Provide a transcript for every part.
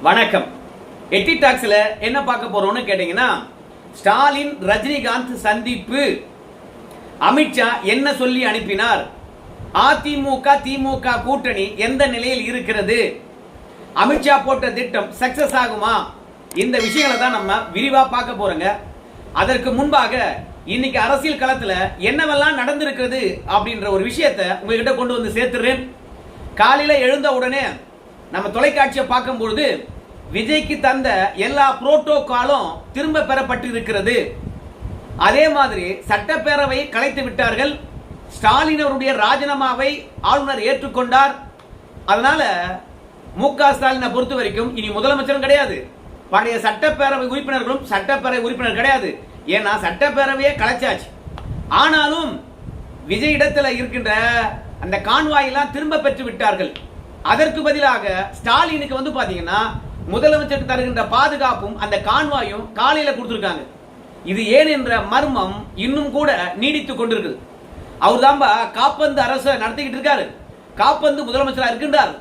வணக்கம். எட்டி டாக்ஸ்ல என்ன பார்க்க போறோம்னு கேட்டீங்கன்னா, ஸ்டாலின் ரஜினிகாந்த் சந்திப்பு, அமித்ஷா என்ன சொல்லி அனுப்பினார், அதிமுக திமுக கூட்டணி எந்த நிலையில் இருக்கிறது, அமித்ஷா போட்ட திட்டம் சக்சஸ் ஆகுமா, இந்த விஷயங்களை தான் நம்ம விரிவா பார்க்க போறோங்க. அதற்கு முன்பாக இன்னைக்கு அரசியல் களத்துல என்னவெல்லாம் நடந்திருக்கிறது அப்படின்ற ஒரு விஷயத்தை உங்ககிட்ட கொண்டு வந்து சேர்த்துறேன். காலையில எழுந்த உடனே நம்ம தொலைக்காட்சியை பார்க்கும்பொழுது விஜய்க்கு தந்த எல்லா புரோட்டோகாலும் திரும்ப பெறப்பட்டிருக்கிறது. அதே மாதிரி சட்டப்பேரவை கலைத்து விட்டார்கள். ஸ்டாலின் அவருடைய ராஜினாமாவை ஆளுநர் ஏற்றுக்கொண்டார். அதனால மு.க. ஸ்டாலினை பொறுத்த வரைக்கும் இனி முதலமைச்சரும் கிடையாது, பழைய சட்டப்பேரவை உறுப்பினர்களும் சட்டப்பேரவை உறுப்பினர் கிடையாது. ஏன்னா சட்டப்பேரவையே கலைச்சாச்சு. ஆனாலும் விஜய் இடத்துல இருக்கின்ற அந்த கான்வாயெல்லாம் திரும்ப பெற்று விட்டார்கள். அதற்கு பதிலாக ஸ்டாலினுக்கு வந்து பாத்தீங்கன்னா முதலமைச்சருக்கு தருகின்ற பாதுகாப்பும் அந்த கான்வாயும் காலையில கொடுத்திருக்காங்க. இது ஏன் என்ற மர்மம் இன்னும் கூட நீடித்துக் கொண்டிருக்கு. அவர் தான் காப்பந்து அரசு நடத்திக்கிட்டு இருக்காரு. காப்பந்து முதலமைச்சராக இருக்கின்றார்.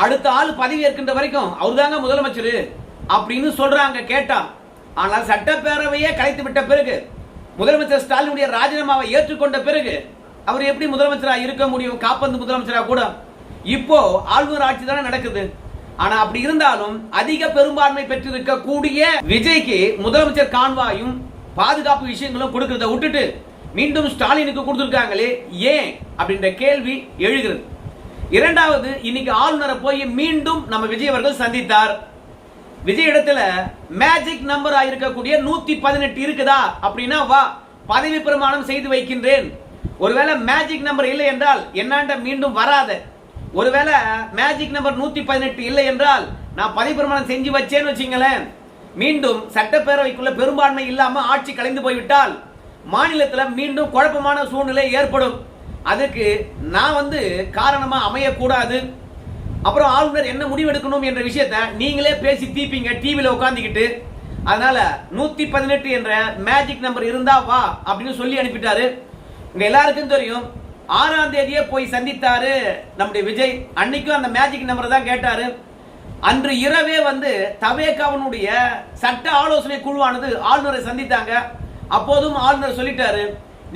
அடுத்த ஆள் பதவி ஏற்கின்ற வரைக்கும் அவர் தாங்க முதலமைச்சர் அப்படின்னு சொல்றாங்க கேட்டா. ஆனால் சட்டப்பேரவையே கலைத்து விட்ட பிறகு, முதலமைச்சர் ஸ்டாலினுடைய ராஜினாமாவை ஏற்றுக்கொண்ட பிறகு அவர் எப்படி முதலமைச்சராக இருக்க முடியும்? காப்பந்து முதலமைச்சராக கூட இப்போ ஆளுநர் ஆட்சி தானே நடக்குது. ஆனா அப்படி இருந்தாலும் அதிக பெரும்பான்மை பெற்றிருக்கக்கூடிய விஜய்க்கு முதலமைச்சர் கான்வாயும் பாதுகாப்பு விஷயங்களும் கொடுக்கிறத விட்டுட்டு மீண்டும் ஸ்டாலினுக்கு கொடுத்திருக்காங்களே, ஏன் அப்படின்ற கேள்வி எழுகிறது. இரண்டாவது, இன்னைக்கு ஆளுநரை போய் மீண்டும் நம்ம விஜய் அவர்கள் சந்தித்தார். விஜய் இடத்துல மேஜிக் நம்பர் ஆயிருக்கக்கூடிய 118 இருக்குதா அப்படின்னா வா, பதவி பிரமாணம் செய்து வைக்கின்றேன். ஒருவேளை மேஜிக் நம்பர் இல்லை என்றால் என்னாண்ட மீண்டும் வராத. ஒருவேளை மேஜிக் நம்பர் 118 இல்லை என்றால் நான் பதவி பிரமாணம் செஞ்சு வச்சேன்னு வச்சுங்களேன், மீண்டும் சட்டப்பேரவைக்குள்ள பெரும்பான்மை இல்லாம ஆட்சி கலைந்து போய்விட்டால் மாநிலத்தில் மீண்டும் குழப்பமான சூழ்நிலை ஏற்படும். அதுக்கு நான் காரணமா அமையக்கூடாது. அப்புறம் ஆளுநர் என்ன முடிவெடுக்கணும் என்ற விஷயத்தை நீங்களே பேசி தீப்பீங்க டிவியில உட்காந்துக்கிட்டு. அதனால 118 என்ற மேஜிக் நம்பர் இருந்தா வா அப்படின்னு சொல்லி அனுப்பிட்டாரு. உங்க எல்லாருக்கும் தெரியும், 6ஆம் தேதியே போய் சந்தித்தாரு நம்முடைய விஜய். அன்னைக்கும் அந்த மேஜிக் நம்பர் தான் கேட்டாரு. அன்று இரவே தவேகாவினுடைய சட்ட ஆலோசனை குழுவானது ஆளுநரை சந்தித்தாங்க. அப்போதும் ஆளுநர் சொல்லிட்டாரு,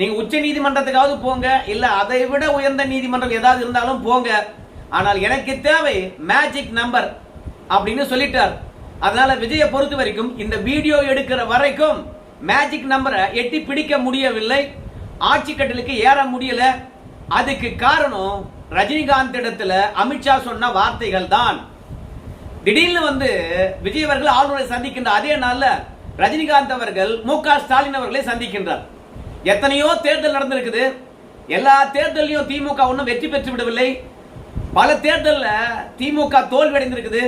நீங்க உச்ச நீதிமன்றத்துக்காவது போங்க, இல்ல அதை விட உயர்ந்த நீதிமன்றம் ஏதாவது இருந்தாலும் போங்க, ஆனால் எனக்கு தேவை மேஜிக் நம்பர் அப்படின்னு சொல்லிட்டார். அதனால விஜயை பொறுத்த வரைக்கும் இந்த வீடியோ எடுக்கிற வரைக்கும் மேஜிக் நம்பரை எட்டி பிடிக்க முடியவில்லை, ஆட்சி கட்டலுக்கு ஏற முடியல. அதுக்கு காரணம் ரஜினிகாந்த் இடத்துல அமித்ஷா சொன்ன வார்த்தைகள் தான். திடீர்னு விஜய் அவர்கள் ஆளுநரை சந்திக்கின்ற அதே நாள்ல ரஜினிகாந்த் அவர்கள் மு.க. ஸ்டாலின் அவர்களை சந்திக்கின்றார். எத்தனையோ தேர்தல் நடந்திருக்குது. எல்லா தேர்தலையும் திமுக ஒன்றும் வெற்றி பெற்று விடவில்லை. பல தேர்தலில் திமுக தோல்வி அடைந்திருக்குது.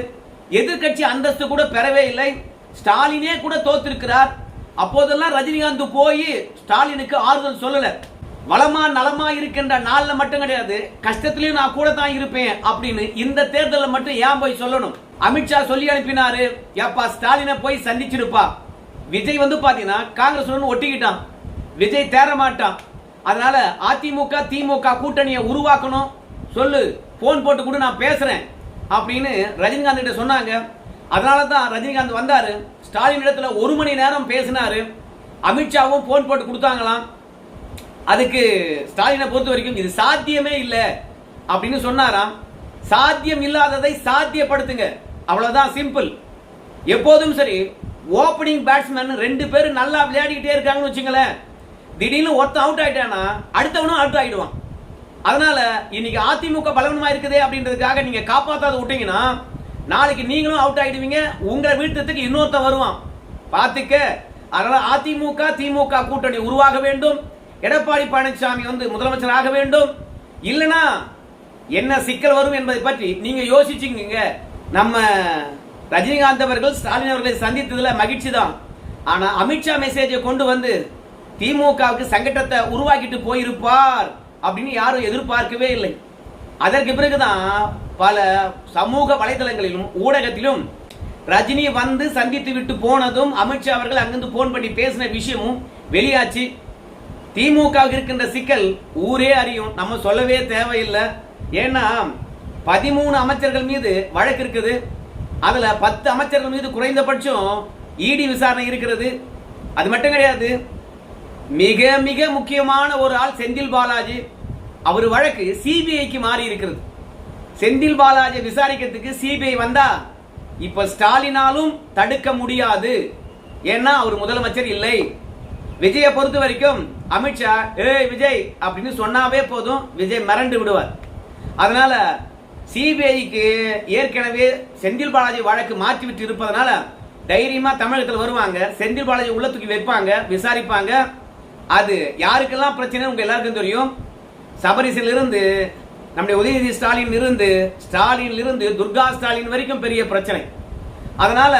எதிர்கட்சி அந்தஸ்து கூட பெறவே இல்லை. ஸ்டாலினே கூட தோத்திருக்கிறார். அப்போதெல்லாம் ரஜினிகாந்த் போய் ஸ்டாலினுக்கு ஆறுதல் சொல்லல. வளமா நலமா இருக்கின்ற நாள்ல மட்டும் கிடையாது, கஷ்டத்திலையும் நான் கூட தான் இருப்பேன் அப்படின்னு இந்த தேர்தலில் மட்டும் ஏன் போய் சொல்லணும்? அமித்ஷா சொல்லி அனுப்பினாரு, ஏப்பா ஸ்டாலினை போய் சந்திச்சிருப்பா. விஜய் பாத்தீங்கன்னா காங்கிரஸ் ஒட்டிக்கிட்டான். விஜய் தேர மாட்டான். அதனால அதிமுக திமுக கூட்டணியை உருவாக்கணும், சொல்லு, போன் போட்டு கூட நான் பேசுறேன் அப்படின்னு ரஜினிகாந்த் கிட்ட சொன்னாங்க. அதனால தான் ரஜினிகாந்த் வந்தாரு. ஸ்டாலின் இடத்துல 1 மணி நேரம் பேசினாரு. அமித்ஷாவும் போன் போட்டு கொடுத்தாங்களாம். அதுக்கு ஸ்டாலினை பொறுத்த வரைக்கும் இது சாத்தியமே இல்லை அப்படின்னு சொன்னாராம். சாத்தியம் இல்லாததை சாத்தியப்படுத்துங்க, அவ்வளவுதான், சிம்பிள். எப்போதும் சரி, ஓப்பனிங் பேட்ஸ்மேன் 2 பேர் நல்லா விளையாடிக்கிட்டே இருக்காங்கன்னு வச்சுங்களேன், திடீர்னு ஒருத்தன் அவுட் ஆயிட்டானா அடுத்தவனும் அவுட் ஆயிடுவான். அதனால இன்னைக்கு அதிமுக பலவீனமா இருக்குது அப்படின்றதுக்காக நீங்க காப்பாத்தாத விட்டீங்கன்னா நாளைக்கு நீங்களும் அவுட் ஆயிடுவீங்க. உங்களை வீழ்த்தத்துக்கு இன்னொருத்தன் வருவான், பாத்துக்க. அதனால அதிமுக திமுக கூட்டணி உருவாக வேண்டும். எடப்பாடி பழனிசாமி முதலமைச்சர் ஆக வேண்டும். இல்லனா என்ன சிக்கல் வரும் என்பதை பற்றி நீங்க யோசிச்சுங்க. நம்ம ரஜினிகாந்த் அவர்கள் ஸ்டாலின் அவர்களை சந்தித்ததுல மகிழ்ச்சி தான். ஆனா அமித்ஷா மெசேஜை கொண்டு திமுகவுக்கு சங்கடத்தை உருவாக்கிட்டு போயிருப்பார் அப்படின்னு யாரும் எதிர்பார்க்கவே இல்லை. அதற்கு பிறகுதான் பல சமூக வலைதளங்களிலும் ஊடகத்திலும் ரஜினி சந்தித்து விட்டு போனதும் அமித்ஷா அவர்கள் அங்கிருந்து போன் பண்ணி பேசின விஷயமும் வெளியாச்சு. திமுக இருக்கின்ற சிக்கல் ஊரே அறியும், நம்ம சொல்லவே தேவையில்லை. ஏன்னா 13 அமைச்சர்கள் மீது வழக்கு இருக்குது. அதுல 10 அமைச்சர்கள் மீது குறைந்தபட்சம் இடி விசாரணை இருக்கிறது. அது மட்டும் கிடையாது, மிக மிக முக்கியமான ஒரு ஆள் செந்தில் பாலாஜி. அவர் வழக்கு சிபிஐக்கு மாறி இருக்கிறது. செந்தில் பாலாஜி விசாரிக்கிறதுக்கு சிபிஐ வந்தா இப்ப ஸ்டாலினாலும் தடுக்க முடியாது. ஏன்னா அவர் முதலமைச்சர் இல்லை. விஜயை பொறுத்த வரைக்கும் அமித்ஷா ஏய் விஜய் அப்படின்னு சொன்னாவே போதும், விஜய் மிரண்டு விடுவார். அதனால சிபிஐக்கு ஏற்கனவே செந்தில் பாலாஜி வழக்கு மாற்றிவிட்டு இருப்பதனால தைரியமா தமிழகத்தில் வருவாங்க. செந்தில் பாலாஜி உள்ள தூக்கி வைப்பாங்க, விசாரிப்பாங்க. அது யாருக்கெல்லாம் பிரச்சனை உங்க எல்லாருக்கும் தெரியும். சபரிசில் இருந்து நம்முடைய உதயநிதி ஸ்டாலின் இருந்து துர்கா ஸ்டாலின் வரைக்கும் பெரிய பிரச்சனை. அதனால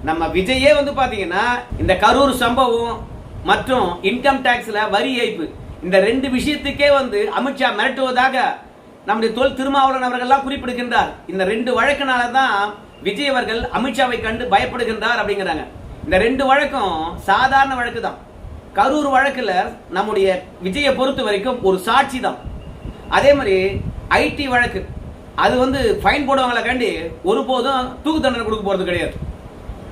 நம்ம விஜயே பாத்தீங்கன்னா இந்த கரூர் சம்பவம் மற்றும் இன்கம் டாக்ஸ்ல வரி ஏய்ப்பு இந்த 2 விஷயத்துக்கே அமித்ஷா மிரட்டுவதாக நம்முடைய தொல் திருமாவளவன் அவர்கள் குறிப்பிடுகின்றார். இந்த 2 வழக்கினால தான் விஜய் அவர்கள் அமித்ஷாவை கண்டு பயப்படுகின்றார் அப்படிங்கிறாங்க. இந்த 2 வழக்கும் சாதாரண வழக்கு தான். கரூர் வழக்குல நம்முடைய விஜயை பொறுத்த வரைக்கும் ஒரு சாட்சி தான். அதே மாதிரி ஐடி வழக்கு அது ஃபைன் போடுவாங்களா காண்டி ஒருபோதும் தூக்கு தண்டனை கொடுக்க போறது கிடையாது,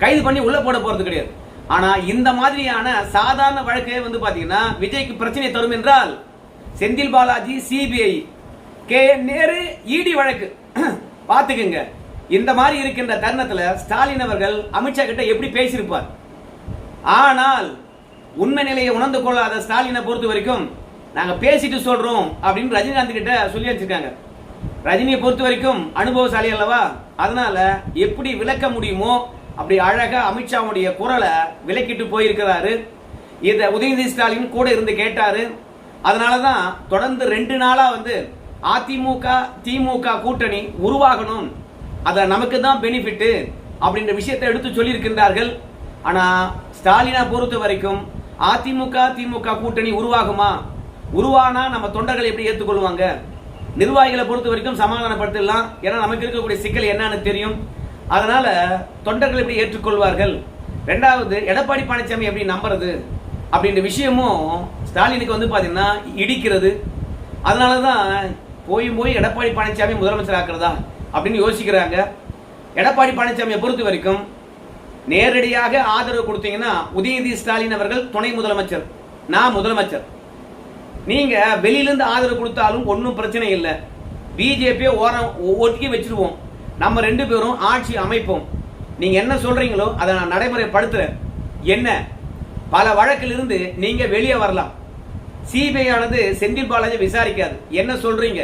கைது பண்ணி உள்ள போட போறது கிடையாது. ஆனா இந்த மாதிரியான சாதாரண வழக்கே பாத்தீங்கன்னா விஜய்க்கு பிரச்சனை தரும் என்றால் செந்தில் பாலாஜி சிபிஐ நேரு இடி வழக்கு பாத்துக்குங்க. இந்த மாதிரி இருக்கின்ற தருணத்துல ஸ்டாலின் அவர்கள் அமித்ஷா கிட்ட எப்படி பேசியிருப்பார்? ஆனால் உண்மை நிலையை உணர்ந்து கொள்ளாத ஸ்டாலினை பொறுத்த வரைக்கும் நாங்க பேசிட்டு சொல்றோம் அப்படின்னு ரஜினிகாந்த் கிட்ட சொல்லி வச்சிருக்காங்க. ரஜினியை பொறுத்த வரைக்கும் அனுபவசாலி அல்லவா, அதனால எப்படி விளக்க முடியுமோ அப்படி அழகா அமித்ஷாவுடைய குரலை விளக்கிட்டு போயிருக்கிறாரு. இத உதயநிதி ஸ்டாலின் கூட இருந்து கேட்டாரு. அதனாலதான் தொடர்ந்து 2 நாளா அதிமுக திமுக கூட்டணி உருவாகணும், அத நமக்கு தான் பெனிஃபிட் அப்படின்ற விஷயத்தை எடுத்து சொல்லி இருக்கின்றார்கள். ஆனா ஸ்டாலினை பொறுத்த வரைக்கும் அதிமுக திமுக கூட்டணி உருவானா நம்ம தொண்டர்கள் எப்படி ஏற்றுக்கொள்வாங்க? நிர்வாகிகளை பொறுத்த வரைக்கும் சமாதானப்படுத்தலாம், ஏன்னா நமக்கு இருக்கக்கூடிய சிக்கல் என்னன்னு தெரியும். அதனால தொண்டர்கள் எப்படி ஏற்றுக்கொள்வார்கள்? 2வது எடப்பாடி பழனிசாமி எப்படி நம்புறது அப்படின்ற விஷயமும் ஸ்டாலினுக்கு பாத்தீங்கன்னா இடிக்கிறது. அதனாலதான் போய் எடப்பாடி பழனிசாமி முதலமைச்சர் ஆக்குறதா அப்படின்னு யோசிக்கிறாங்க. எடப்பாடி பழனிசாமியை பொறுத்த வரைக்கும் நேரடியாக ஆதரவு கொடுத்தீங்கன்னா உதயநிதி ஸ்டாலின் அவர்கள் துணை முதலமைச்சர், நான் முதலமைச்சர். நீங்க வெளியிலிருந்து ஆதரவு கொடுத்தாலும் ஒன்றும் பிரச்சனை இல்லை, பிஜேபியை ஒதுக்கி வச்சிருவோம், நம்ம 2 பேரும் ஆட்சி அமைப்போம். நீங்க என்ன சொல்றீங்களோ அதை நான் நடைமுறைப்படுத்துறேன். என்ன பல வழக்கில் இருந்து நீங்க வெளியே வரலாம், சிபிஐ ஆனது செந்தில் பாலாஜி விசாரிக்காது, என்ன சொல்றீங்க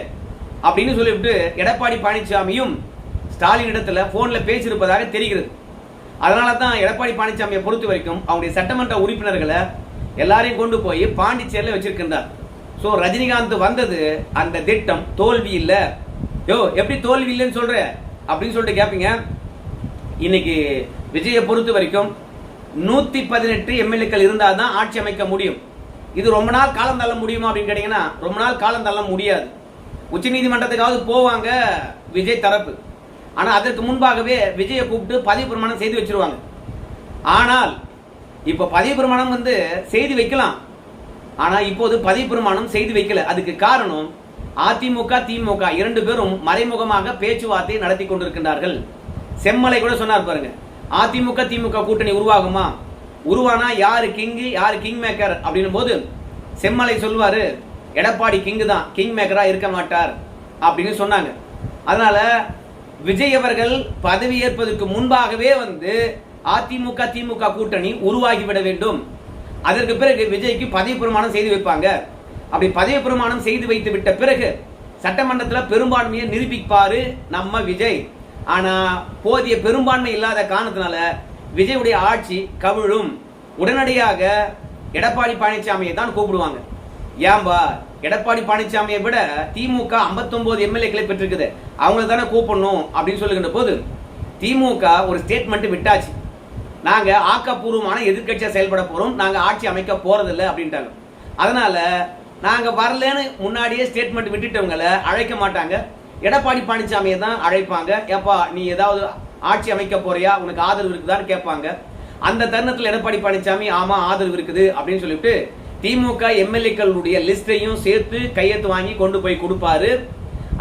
அப்படின்னு சொல்லிவிட்டு எடப்பாடி பழனிசாமியும் ஸ்டாலின் இடத்துல போன்ல பேசியிருப்பதாக தெரிகிறது. அதனால தான் எடப்பாடி பழனிசாமியை பொறுத்த வரைக்கும் அவருடைய சட்டமன்ற உறுப்பினர்களை எல்லாரையும் கொண்டு போய் பாண்டிச்சேரியில் வச்சிருக்கின்றார். ஸோ ரஜினிகாந்த் வந்தது அந்த திட்டம் தோல்வி இல்லை. எப்படி தோல்வி இல்லைன்னு சொல்ற அப்படின்னு சொல்லிட்டு கேட்பீங்க. இன்னைக்கு விஜயை பொறுத்த வரைக்கும் 118 எம்எல்ஏக்கள் இருந்தால் தான் ஆட்சி அமைக்க முடியும். இது ரொம்ப நாள் காலம் தள்ள முடியுமா அப்படின்னு கேட்டீங்கன்னா ரொம்ப நாள் காலம் தள்ள முடியாது. உச்ச நீதிமன்றத்துக்காவது போவாங்க விஜய் தரப்பு. ஆனா அதற்கு முன்பாகவே விஜயை கூப்பிட்டு பதவி பிரமாணம் செய்து வச்சிருவாங்க. ஆனால் இப்ப பதவி பிரமாணம் செய்து வைக்கலாம், ஆனா இப்போது பதவி பிரமாணம் செய்து வைக்கல. அதுக்கு காரணம் அதிமுக திமுக 2 பேரும் மறைமுகமாக பேச்சுவார்த்தை நடத்தி கொண்டிருக்கின்றார்கள். செம்மலை கூட சொன்னார் பாருங்க, அதிமுக திமுக கூட்டணி உருவானா யாரு கிங் மேக்கர் அப்படின்னும் போது செம்மலை சொல்லுவாரு எடப்பாடி கிங் தான், கிங் மேக்கரா இருக்க மாட்டார் அப்படின்னு சொன்னாங்க. அதனால விஜய் அவர்கள் பதவி ஏற்பதற்கு முன்பாகவே அதிமுக திமுக கூட்டணி உருவாகிவிட வேண்டும். அதற்கு பிறகு விஜய்க்கு பதவி பிரமாணம் செய்து வைப்பாங்க. அப்படி பதவி பிரமாணம் செய்து வைத்து விட்ட பிறகு சட்டமன்றத்தில் பெரும்பான்மையை நிரூபிப்பாரு நம்ம விஜய். ஆனா போதிய பெரும்பான்மை இல்லாத காரணத்தினால விஜயுடைய ஆட்சி கவிழும். உடனடியாக எடப்பாடி பழனிசாமியை தான் கூப்பிடுவாங்க. ஏன்பா எடப்பாடி பழனிசாமியை விட திமுக 59 எம்எல்ஏக்களை பெற்றிருக்குது, அவங்கள தானே கூப்பிடணும் அப்படின்னு சொல்லுகின்ற போது திமுக ஒரு ஸ்டேட்மெண்ட் விட்டாச்சு, நாங்க ஆக்கப்பூர்வமான எதிர்கட்சியா செயல்பட போறோம், நாங்க ஆட்சி அமைக்க போறதில்லை அப்படின்ட்டாங்க. அதனால நாங்க வரலன்னு முன்னாடியே ஸ்டேட்மெண்ட் விட்டுட்டவங்களை அழைக்க மாட்டாங்க, எடப்பாடி பழனிசாமியை தான் அழைப்பாங்க. ஏப்பா நீ ஏதாவது ஆட்சி அமைக்க போறியா, உனக்கு ஆதரவு இருக்குதான்னு கேட்பாங்க. அந்த தருணத்தில் எடப்பாடி பழனிசாமி ஆமா ஆதரவு இருக்குது அப்படின்னு சொல்லிட்டு திமுக எம்எல்ஏக்களுடைய லிஸ்டையும் சேர்த்து கையெழுத்து வாங்கி கொண்டு போய் கொடுப்பாரு.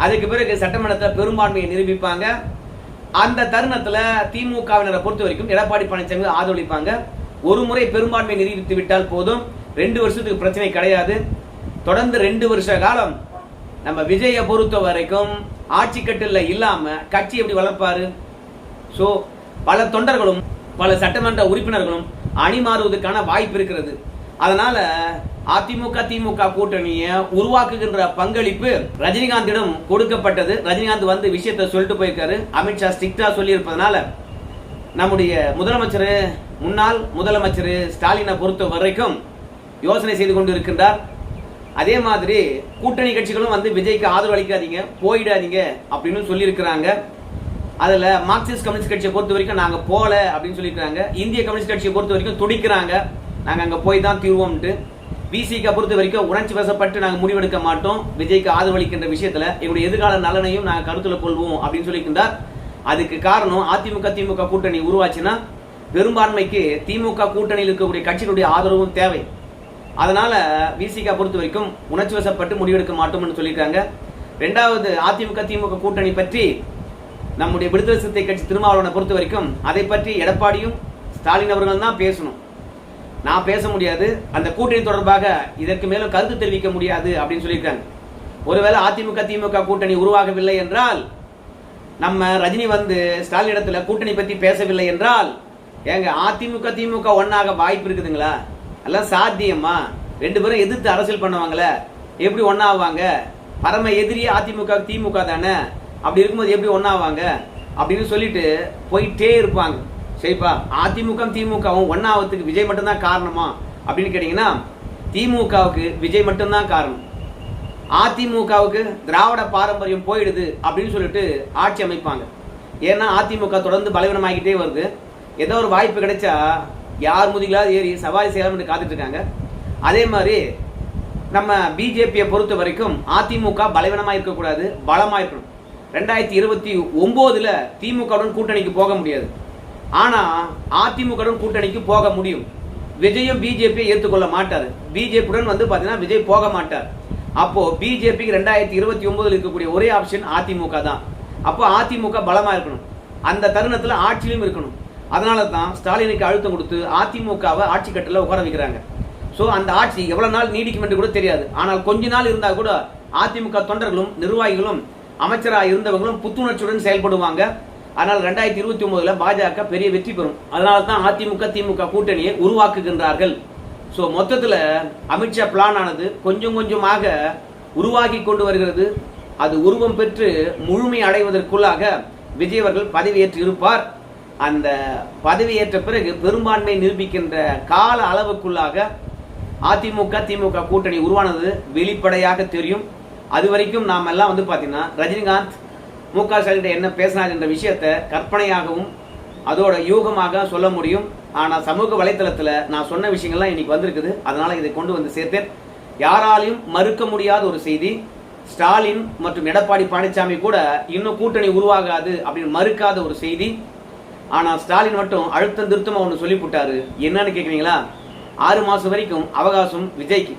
அதுக்கு பிறகு சட்டமன்றத்தில் பெரும்பான்மையை நிரூபிப்பாங்க. அந்த தருணத்துல திமுகவினரை பொறுத்த வரைக்கும் எடப்பாடி பழனிசாமி ஆதரவளிப்பாங்க. ஒரு முறை பெரும்பான்மை நிரூபித்து விட்டால் போதும், 2 வருஷத்துக்கு பிரச்சனை கிடையாது. தொடர்ந்து 2 வருஷ காலம் நம்ம விஜயை பொறுத்த வரைக்கும் ஆட்சி கட்டில இல்லாம கட்சி எப்படி வளர்ப்பாரு? சோ பல தொண்டர்களும் பல சட்டமன்ற உறுப்பினர்களும் அணி மாறுவதற்கான வாய்ப்பு இருக்கிறது. அதனால அதிமுக திமுக கூட்டணியை உருவாக்குகின்ற பங்களிப்பு ரஜினிகாந்திடம் கொடுக்கப்பட்டது. ரஜினிகாந்த் வந்து விஷயத்தை சொல்லிட்டு போயிருக்காரு. அமித்ஷா ஸ்ட்ரிக்டா சொல்லி இருப்பதனால நம்முடைய முதலமைச்சர் முன்னாள் முதலமைச்சர் ஸ்டாலினை பொறுத்த வரைக்கும் யோசனை செய்து கொண்டு இருக்கின்றார். அதே மாதிரி கூட்டணி கட்சிகளும் வந்து விஜய்க்கு ஆதரவு அளிக்காதீங்க, போயிடாதீங்க அப்படின்னு சொல்லியிருக்கிறாங்க. அதுல மார்க்சிஸ்ட் கம்யூனிஸ்ட் கட்சியை பொறுத்த வரைக்கும் நாங்க போல அப்படின்னு சொல்லியிருக்காங்க. இந்திய கம்யூனிஸ்ட் கட்சியை பொறுத்த வரைக்கும் துடிக்கிறாங்க, நாங்க அங்க போய் தான் தீர்வோம்ட்டு. பிசிக பொறுத்த வரைக்கும் உணர்ச்சி வசப்பட்டு நாங்க முடிவெடுக்க மாட்டோம், விஜய்க்கு ஆதரவு அளிக்கின்ற விஷயத்துல எங்களுடைய எதிர்கால நலனையும் நாங்க கருத்துல கொள்வோம் அப்படின்னு சொல்லியிருக்கின்றார். அதுக்கு காரணம் அதிமுக திமுக கூட்டணி உருவாச்சுன்னா பெரும்பான்மைக்கு திமுக கூட்டணியில் இருக்கக்கூடிய கட்சிகளுடைய ஆதரவும் தேவை. அதனால விசிக பொறுத்த வரைக்கும் உணர்ச்சி வசப்பட்டு முடிவெடுக்க மாட்டோம்னு சொல்லியிருக்காங்க. ரெண்டாவது, அதிமுக திமுக கூட்டணி பற்றி நம்முடைய விடுதலை சிறுத்தை கட்சி திருமாவளவனை பொறுத்த வரைக்கும் அதை பற்றி எடப்பாடியும் ஸ்டாலின் அவர்கள் தான் பேசணும், நான் பேச முடியாது, அந்த கூட்டணி தொடர்பாக இதற்கு மேலும் கருத்து தெரிவிக்க முடியாது அப்படின்னு சொல்லியிருக்காங்க. ஒருவேளை அதிமுக திமுக கூட்டணி உருவாகவில்லை என்றால், நம்ம ரஜினி வந்து ஸ்டாலின் இடத்துல கூட்டணி பத்தி பேசவில்லை என்றால், ஏங்க அதிமுக திமுக ஒன்னாக வாய்ப்பு இருக்குதுங்களா? எல்லாம் சாத்தியமா? 2 பேரும் எதிர்த்து அரசியல் பண்ணுவாங்களே, எப்படி ஒன்னாவாங்க? பரம எதிரியே அதிமுக திமுக தானே, அப்படி இருக்கும்போது எப்படி ஒன்னாவாங்க அப்படின்னு சொல்லிட்டு போயிட்டே இருப்பாங்க. சரிப்பா, அதிமுக திமுகவும் ஒன்னாவதுக்கு விஜய் மட்டும்தான் காரணமா அப்படின்னு கேட்டீங்கன்னா, திமுகவுக்கு விஜய் மட்டும்தான் காரணம். அதிமுகவுக்கு திராவிட பாரம்பரியம் போயிடுது அப்படின்னு சொல்லிட்டு ஆட்சி அமைப்பாங்க. ஏன்னா அதிமுக தொடர்ந்து பலவீனமாகிட்டே வருது. ஏதோ ஒரு வாய்ப்பு கிடைச்சா யார் முதுகிலாவது ஏறி சவாரி செய்யலாம்னு காத்துட்டு இருக்காங்க. அதே மாதிரி நம்ம பிஜேபியை பொறுத்த வரைக்கும் அதிமுக பலவீனமா இருக்கக்கூடாது, பலமா இருக்கணும். 2029 திமுகவுடன் கூட்டணிக்கு போக முடியாது, ஆனா அதிமுகவுடன் கூட்டணிக்கு போக முடியும். விஜயும் பிஜேபியை ஏற்றுக்கொள்ள மாட்டார், பிஜேபியுடன் வந்து பாத்தீங்கன்னா விஜய் போக மாட்டார். அப்போ பிஜேபிக்கு 2029 இருக்கக்கூடிய ஒரே ஆப்ஷன் அதிமுக தான். அப்போ அதிமுக பலமா இருக்கணும், அந்த தருணத்துல ஆட்சியிலும் இருக்கணும். அதனால தான் ஸ்டாலினுக்கு அழுத்தம் கொடுத்து அதிமுகவை ஆட்சி கட்டில உட்கார வைக்கிறாங்க. சோ அந்த ஆட்சி எவ்வளவு நாள் நீடிக்கும் என்று கூட தெரியாது. ஆனால் கொஞ்ச நாள் இருந்தா கூட அதிமுக தொண்டர்களும் நிர்வாகிகளும் அமைச்சராக இருந்தவங்களும் புத்துணர்ச்சியுடன் செயல்படுவாங்க. ஆனால் 2029 பாஜக பெரிய வெற்றி பெறும். அதனால தான் அதிமுக திமுக கூட்டணியை உருவாக்குகின்றார்கள். சோ மொத்தத்துல அமித்ஷா பிளான் ஆனது கொஞ்சம் கொஞ்சமாக உருவாகி கொண்டு வருகிறது. அது உருவம் பெற்று முழுமை அடைவதற்குள்ளாக விஜய் அவர்கள் பதவியேற்று இருப்பார். அந்த பதவியேற்ற பிறகு பெரும்பான்மை நிரூபிக்கின்ற கால அளவுக்குள்ளாக அதிமுக திமுக கூட்டணி உருவானது வெளிப்படையாக தெரியும். அது வரைக்கும் நாம எல்லாம் வந்து பாத்தீங்கன்னா ரஜினிகாந்த் மு.க. ஸ்டாலின் என்ன பேசினார் என்ற விஷயத்தை கற்பனையாகவும் அதோட யூகமாக சொல்ல முடியும். ஆனா சமூக வலைத்தளத்துல நான் சொன்ன விஷயங்கள்லாம் இன்னைக்கு வந்திருக்குது, அதனால இதை கொண்டு வந்து சேர்த்தேன். யாராலையும் மறுக்க முடியாத ஒரு செய்தி. ஸ்டாலின் மற்றும் எடப்பாடி பழனிசாமி கூட இன்னும் கூட்டணி உருவாகாது அப்படின்னு மறுக்காத ஒரு செய்தி. ஆனா ஸ்டாலின் மட்டும் அழுத்தம் திருத்தமா ஒன்று சொல்லி போட்டாரு. என்னன்னு கேட்குறீங்களா? 6 மாசம் வரைக்கும் அவகாசம் விஜய்க்கு,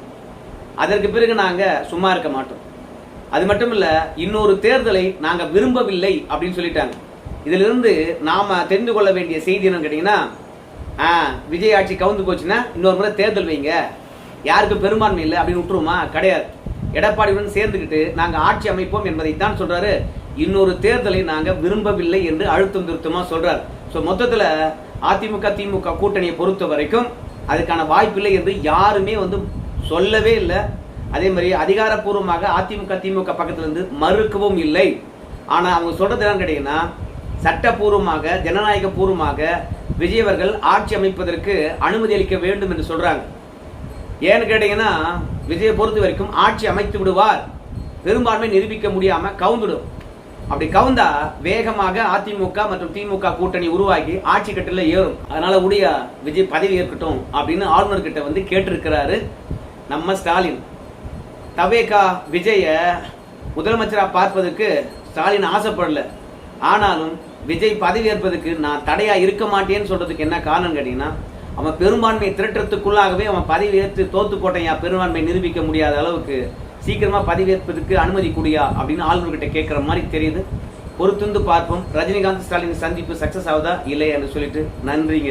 அதற்கு பிறகு நாங்க சும்மா இருக்க மாட்டோம். அது மட்டும் இல்ல, இன்னொரு தேர்தலை நாங்க விரும்பவில்லை அப்படின்னு சொல்லிட்டாங்க. இதுல இருந்து நாம தெரிந்து கொள்ள வேண்டிய செய்தி என்னன்னு கேட்டீங்கன்னா, விஜய் ஆட்சி கவுந்து போச்சுன்னா இன்னொரு முறை தேர்தல் வைங்க, யாருக்கு பெரும்பான்மை இல்லை அப்படின்னு விட்டுருமா? கிடையாது. எடப்பாடியுடன் சேர்ந்துக்கிட்டு நாங்க ஆட்சி அமைப்போம் என்பதைத்தான் சொல்றாரு. இன்னொரு தேர்தலை நாங்க விரும்பவில்லை என்று அழுத்தம் திருத்தமா சொல்றாரு. சோ மொத்தத்துல அதிமுக திமுக கூட்டணியை பொறுத்த வரைக்கும் அதுக்கான வாய்ப்பில்லை என்று யாருமே வந்து சொல்லவே இல்லை. அதே மாதிரி அதிகாரப்பூர்வமாக அதிமுக திமுக பக்கத்துல இருந்து மறுக்கவும் இல்லை. ஆனா அவங்க சொல்றது என்னன்னு கேட்டீங்கன்னா, சட்டப்பூர்வமாக ஜனநாயக பூர்வமாக விஜய் அவர்கள் ஆட்சி அமைப்பதற்கு அனுமதி அளிக்க வேண்டும் என்று சொல்றாங்க. ஏன்னு கேட்டீங்கன்னா, விஜயை பொறுத்த வரைக்கும் ஆட்சி அமைத்து விடுவார், பெரும்பான்மை நிரூபிக்க முடியாம கவுந்துடும். அப்படி கவுந்தா வேகமாக அதிமுக மற்றும் திமுக கூட்டணி உருவாகி ஆட்சி கட்டில ஏறும். அதனால உடைய விஜய் பதவி ஏற்கட்டும் அப்படின்னு ஆளுநர் கிட்ட வந்து கேட்டிருக்கிறாரு நம்ம ஸ்டாலின். தவேகா விஜய முதலமைச்சரா பார்ப்பதற்கு ஸ்டாலின் ஆசைப்படல. ஆனாலும் விஜய் பதவி ஏற்பதற்கு நான் தடையா இருக்க மாட்டேன்னு சொல்றதுக்கு என்ன காரணம் கேட்டீங்கன்னா, அவன் பெரும்பான்மை திரட்டுறதுக்குள்ளாகவே அவன் பதவி ஏற்று தோத்து போட்டையா, பெரும்பான்மை நிரூபிக்க முடியாத அளவுக்கு சீக்கிரமா பதவி ஏற்பதற்கு அனுமதி கூடியா அப்படின்னு ஆளுநர்கிட்ட கேட்கிற மாதிரி தெரியுது. பொறுத்திருந்து பார்ப்போம். ரஜினிகாந்த் ஸ்டாலின் சந்திப்பு சக்சஸ் ஆகுதா இல்லையா என்று சொல்லிட்டு நன்றிங்க.